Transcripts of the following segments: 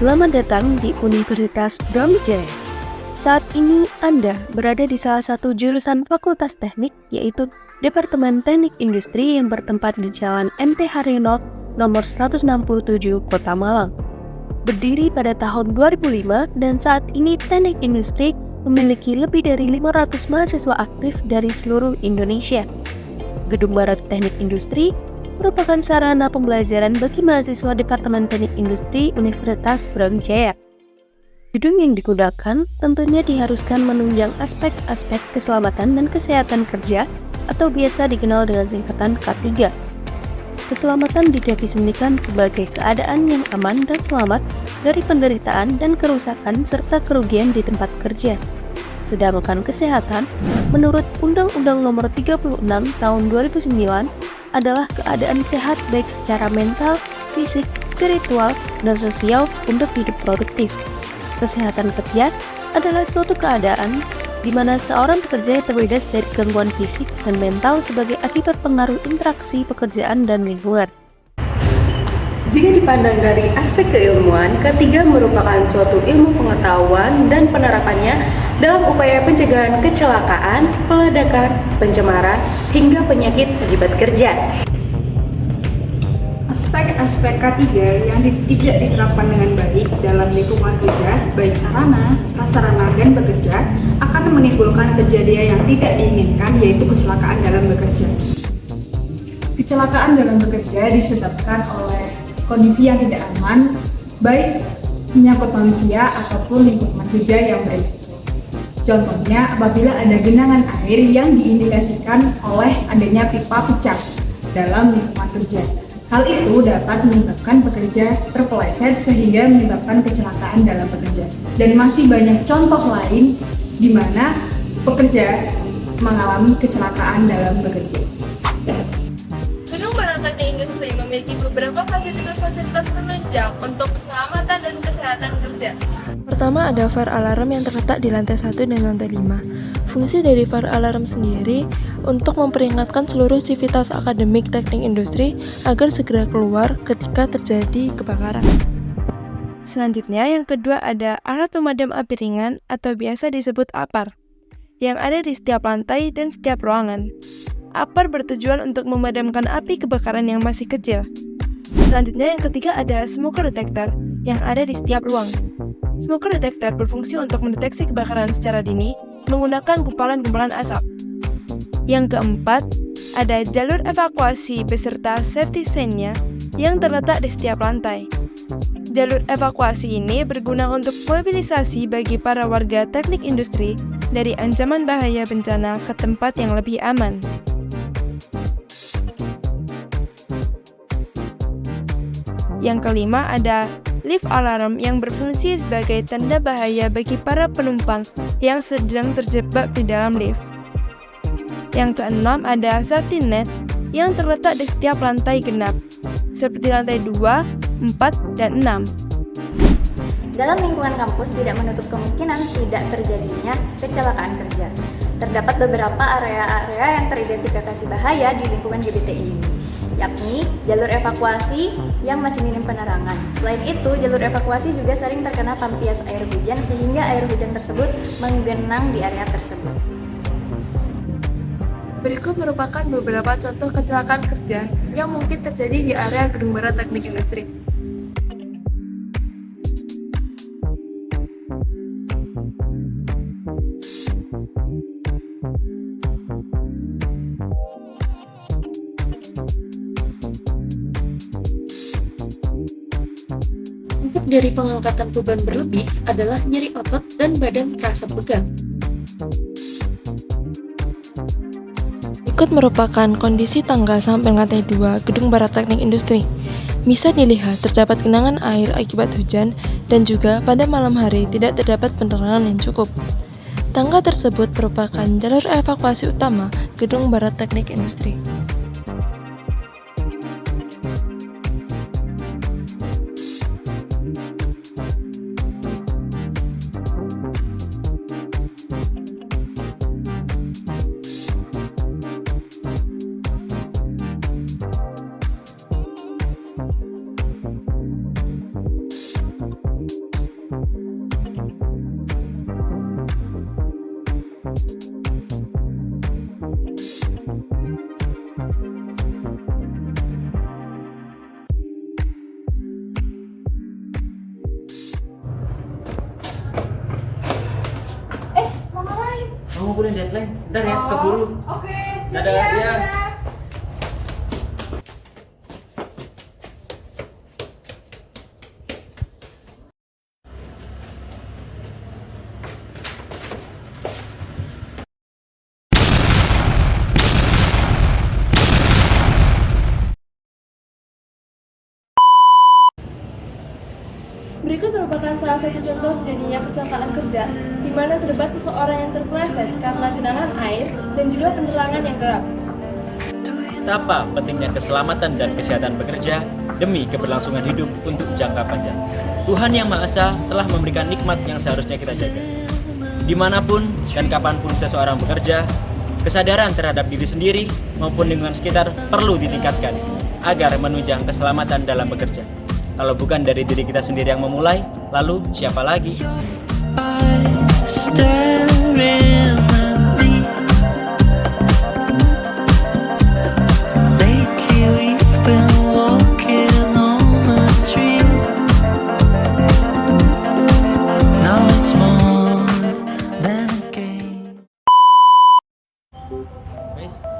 Selamat datang di Universitas Brawijaya. Saat ini Anda berada di salah satu jurusan Fakultas Teknik, yaitu Departemen Teknik Industri yang bertempat di Jalan MT Haryono nomor 167 Kota Malang. Berdiri pada tahun 2005 dan saat ini Teknik Industri memiliki lebih dari 500 mahasiswa aktif dari seluruh Indonesia. Gedung Barat Teknik Industri merupakan sarana pembelajaran bagi mahasiswa Departemen Teknik Industri Universitas Brawijaya. Gedung yang digunakan tentunya diharuskan menunjang aspek-aspek keselamatan dan kesehatan kerja atau biasa dikenal dengan singkatan K3. Keselamatan didefinisikan sebagai keadaan yang aman dan selamat dari penderitaan dan kerusakan serta kerugian di tempat kerja. Sedangkan kesehatan, menurut Undang-Undang Nomor 36 Tahun 2009, adalah keadaan sehat baik secara mental, fisik, spiritual, dan sosial untuk hidup produktif. Kesehatan kerja adalah suatu keadaan di mana seorang pekerja terbebas dari gangguan fisik dan mental sebagai akibat pengaruh interaksi pekerjaan dan lingkungan. Jika dipandang dari aspek keilmuan, K3 merupakan suatu ilmu pengetahuan dan penerapannya dalam upaya pencegahan kecelakaan, peledakan, pencemaran, hingga penyakit akibat kerja. Aspek-aspek K3 yang tidak diterapkan dengan baik dalam lingkungan kerja, baik sarana, prasarana, dan bekerja, akan menimbulkan kejadian yang tidak diinginkan, yaitu kecelakaan dalam bekerja. Kecelakaan dalam bekerja disebabkan oleh kondisi yang tidak aman, baik menyangkut manusia ataupun lingkungan kerja yang berisiko. Contohnya, apabila ada genangan air yang diindikasikan oleh adanya pipa pecah dalam lingkungan kerja. Hal itu dapat menyebabkan pekerja terpeleset sehingga menyebabkan kecelakaan dalam bekerja. Dan masih banyak contoh lain di mana pekerja mengalami kecelakaan dalam bekerja. Gedung Barat Teknik Industri memiliki beberapa fasilitas-fasilitas penunjang untuk keselamatan dan kesehatan kerja. Pertama, ada fire alarm yang terletak di lantai 1 dan lantai 5. Fungsi dari fire alarm sendiri untuk memperingatkan seluruh sivitas akademik teknik industri agar segera keluar ketika terjadi kebakaran. Selanjutnya, yang kedua ada alat pemadam api ringan atau biasa disebut APAR, yang ada di setiap lantai dan setiap ruangan. APAR bertujuan untuk memadamkan api kebakaran yang masih kecil. Selanjutnya, yang ketiga ada smoke detector yang ada di setiap ruang. Smoke detector berfungsi untuk mendeteksi kebakaran secara dini menggunakan gumpalan-gumpalan asap. Yang keempat, ada jalur evakuasi beserta safety sign-nya yang terletak di setiap lantai. Jalur evakuasi ini berguna untuk mobilisasi bagi para warga teknik industri dari ancaman bahaya bencana ke tempat yang lebih aman. Yang kelima ada lift alarm yang berfungsi sebagai tanda bahaya bagi para penumpang yang sedang terjebak di dalam lift. Yang keenam ada safety net yang terletak di setiap lantai genap, seperti lantai 2, 4, dan 6. Dalam lingkungan kampus tidak menutup kemungkinan tidak terjadinya kecelakaan kerja. Terdapat beberapa area-area yang teridentifikasi bahaya di lingkungan GBTI ini, yakni jalur evakuasi yang masih minim penerangan. Selain itu, jalur evakuasi juga sering terkena tampias air hujan sehingga air hujan tersebut menggenang di area tersebut. Berikut merupakan beberapa contoh kecelakaan kerja yang mungkin terjadi di area Gedung Barat Teknik Industri. Efek dari pengangkatan beban berlebih adalah nyeri otot dan badan terasa pegal. Berikut merupakan kondisi tangga sampai lantai 2 Gedung Barat Teknik Industri. Bisa dilihat terdapat genangan air akibat hujan dan juga pada malam hari tidak terdapat penerangan yang cukup. Tangga tersebut merupakan jalur evakuasi utama Gedung Barat Teknik Industri. Kamu ngumpulin deadline. Ntar ya, keburu. Oke. Dadah ya. Berikut merupakan salah satu contoh terjadinya kecelakaan kerja, di mana terdapat seseorang yang terpeleset karena genangan air dan juga penerangan yang gelap. Betapa pentingnya keselamatan dan kesehatan bekerja demi keberlangsungan hidup untuk jangka panjang. Tuhan Yang Maha Esa telah memberikan nikmat yang seharusnya kita jaga. Dimanapun dan kapanpun seseorang bekerja, kesadaran terhadap diri sendiri maupun lingkungan sekitar perlu ditingkatkan agar menunjang keselamatan dalam bekerja. Kalau bukan dari diri kita sendiri yang memulai, lalu siapa lagi?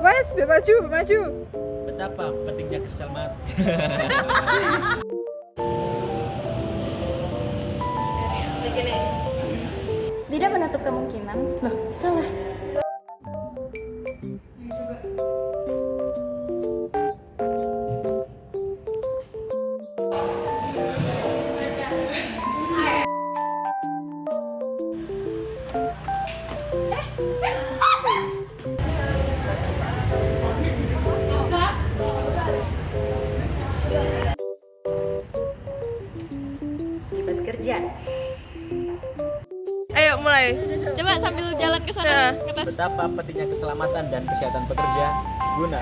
Wes, maju. Betapa pentingnya keselamatan. Tidak menutup kemungkinan. Loh, salah. Libat kerja. Ayo mulai. Coba sambil jalan ke sana, ke atas. Betapa pentingnya keselamatan dan kesehatan pekerja guna